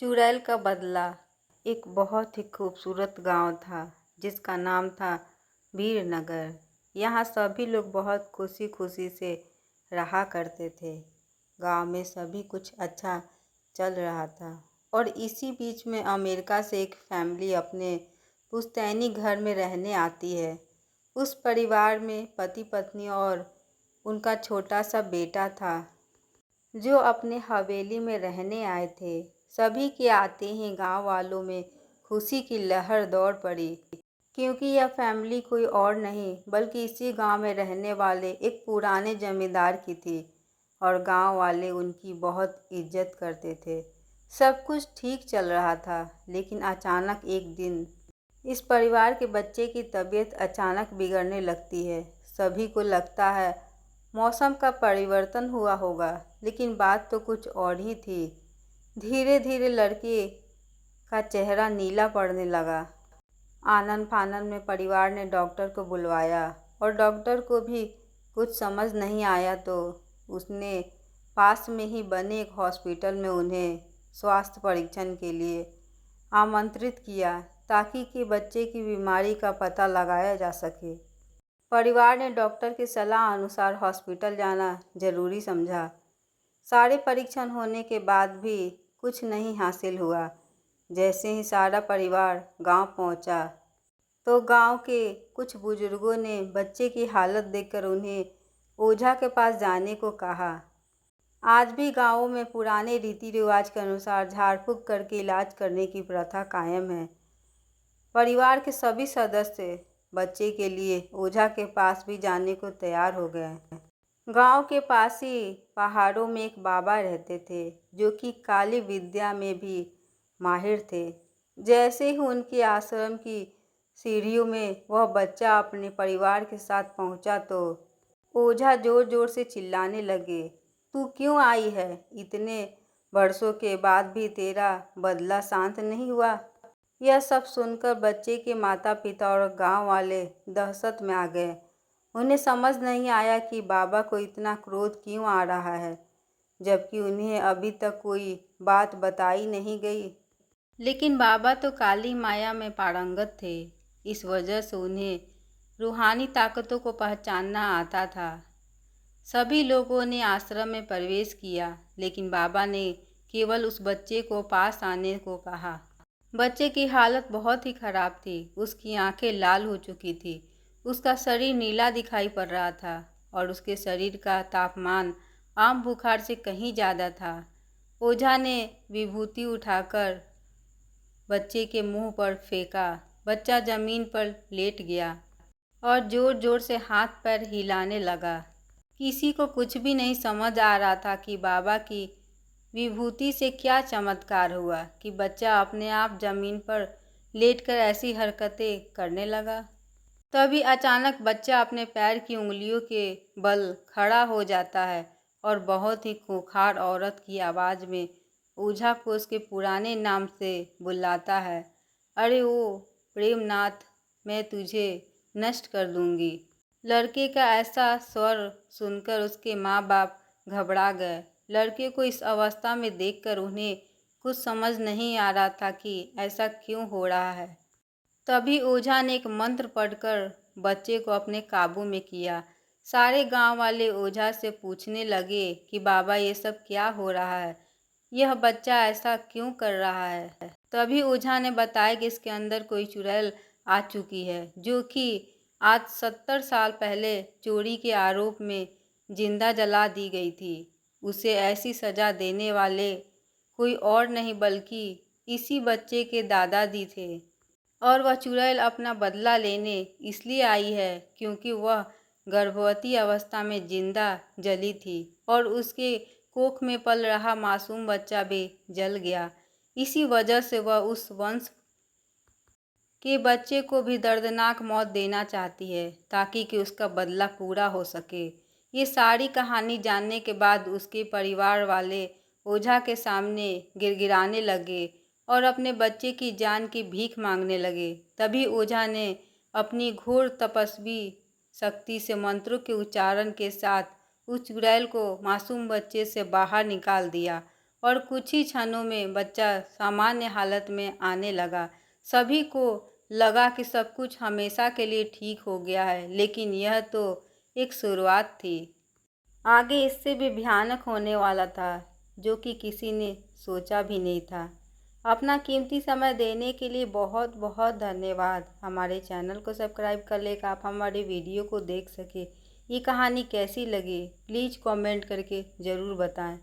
चुड़ैल का बदला। एक बहुत ही खूबसूरत गांव था जिसका नाम था वीरनगर। यहाँ सभी लोग बहुत खुशी खुशी से रहा करते थे। गांव में सभी कुछ अच्छा चल रहा था और इसी बीच में अमेरिका से एक फैमिली अपने पुश्तैनी घर में रहने आती है। उस परिवार में पति पत्नी और उनका छोटा सा बेटा था जो अपने हवेली में रहने आए थे। सभी के आते ही गांव वालों में खुशी की लहर दौड़ पड़ी, क्योंकि यह फैमिली कोई और नहीं बल्कि इसी गांव में रहने वाले एक पुराने जमींदार की थी और गांव वाले उनकी बहुत इज्जत करते थे। सब कुछ ठीक चल रहा था, लेकिन अचानक एक दिन इस परिवार के बच्चे की तबीयत अचानक बिगड़ने लगती है। सभी को लगता है मौसम का परिवर्तन हुआ होगा, लेकिन बात तो कुछ और ही थी। धीरे धीरे लड़के का चेहरा नीला पड़ने लगा। आनन फानन में परिवार ने डॉक्टर को बुलवाया और डॉक्टर को भी कुछ समझ नहीं आया तो उसने पास में ही बने एक हॉस्पिटल में उन्हें स्वास्थ्य परीक्षण के लिए आमंत्रित किया, ताकि कि बच्चे की बीमारी का पता लगाया जा सके। परिवार ने डॉक्टर की सलाह अनुसार हॉस्पिटल जाना जरूरी समझा। सारे परीक्षण होने के बाद भी कुछ नहीं हासिल हुआ। जैसे ही सारा परिवार गांव पहुंचा तो गांव के कुछ बुजुर्गों ने बच्चे की हालत देखकर उन्हें ओझा के पास जाने को कहा। आज भी गांवों में पुराने रीति रिवाज के अनुसार झाड़ फूक करके इलाज करने की प्रथा कायम है। परिवार के सभी सदस्य बच्चे के लिए ओझा के पास भी जाने को तैयार हो गए। गांव के पास ही पहाड़ों में एक बाबा रहते थे जो कि काली विद्या में भी माहिर थे। जैसे ही उनके आश्रम की सीढ़ियों में वह बच्चा अपने परिवार के साथ पहुंचा तो ओझा जोर जोर से चिल्लाने लगे, तू क्यों आई है? इतने वर्षों के बाद भी तेरा बदला शांत नहीं हुआ। यह सब सुनकर बच्चे के माता पिता और गांव वाले दहशत में आ गए। उन्हें समझ नहीं आया कि बाबा को इतना क्रोध क्यों आ रहा है, जबकि उन्हें अभी तक कोई बात बताई नहीं गई। लेकिन बाबा तो काली माया में पारंगत थे, इस वजह से उन्हें रूहानी ताकतों को पहचानना आता था। सभी लोगों ने आश्रम में प्रवेश किया, लेकिन बाबा ने केवल उस बच्चे को पास आने को कहा। बच्चे की हालत बहुत ही खराब थी। उसकी आंखें लाल हो चुकी थी, उसका शरीर नीला दिखाई पड़ रहा था और उसके शरीर का तापमान आम बुखार से कहीं ज़्यादा था। ओझा ने विभूति उठाकर बच्चे के मुंह पर फेंका। बच्चा जमीन पर लेट गया और जोर जोर से हाथ पैर हिलाने लगा। किसी को कुछ भी नहीं समझ आ रहा था कि बाबा की विभूति से क्या चमत्कार हुआ कि बच्चा अपने आप जमीन पर लेटकर ऐसी हरकतें करने लगा। तभी अचानक बच्चा अपने पैर की उंगलियों के बल खड़ा हो जाता है और बहुत ही खूंखार औरत की आवाज़ में ओझा को उसके पुराने नाम से बुलाता है, अरे ओ प्रेमनाथ, मैं तुझे नष्ट कर दूंगी। लड़के का ऐसा स्वर सुनकर उसके माँ बाप घबरा गए। लड़के को इस अवस्था में देखकर उन्हें कुछ समझ नहीं आ रहा था कि ऐसा क्यों हो रहा है। तभी ओझा ने एक मंत्र पढ़कर बच्चे को अपने काबू में किया। सारे गांव वाले ओझा से पूछने लगे कि बाबा ये सब क्या हो रहा है, यह बच्चा ऐसा क्यों कर रहा है। तभी ओझा ने बताया कि इसके अंदर कोई चुड़ैल आ चुकी है जो कि आज 70 साल पहले चोरी के आरोप में जिंदा जला दी गई थी। उसे ऐसी सज़ा देने वाले कोई और नहीं बल्कि इसी बच्चे के दादाजी थे और वह चुड़ैल अपना बदला लेने इसलिए आई है क्योंकि वह गर्भवती अवस्था में जिंदा जली थी और उसके कोख में पल रहा मासूम बच्चा भी जल गया। इसी वजह से वह उस वंश के बच्चे को भी दर्दनाक मौत देना चाहती है ताकि कि उसका बदला पूरा हो सके। ये सारी कहानी जानने के बाद उसके परिवार वाले ओझा के सामने गिड़गिड़ाने लगे और अपने बच्चे की जान की भीख मांगने लगे। तभी ओझा ने अपनी घोर तपस्वी शक्ति से मंत्रों के उच्चारण के साथ उस चुड़ैल को मासूम बच्चे से बाहर निकाल दिया और कुछ ही क्षणों में बच्चा सामान्य हालत में आने लगा। सभी को लगा कि सब कुछ हमेशा के लिए ठीक हो गया है, लेकिन यह तो एक शुरुआत थी। आगे इससे भी भयानक होने वाला था, जो कि किसी ने सोचा भी नहीं था। अपना कीमती समय देने के लिए बहुत बहुत धन्यवाद। हमारे चैनल को सब्सक्राइब कर ले कि आप हमारे वीडियो को देख सकें। ये कहानी कैसी लगी प्लीज़ कमेंट करके ज़रूर बताएं।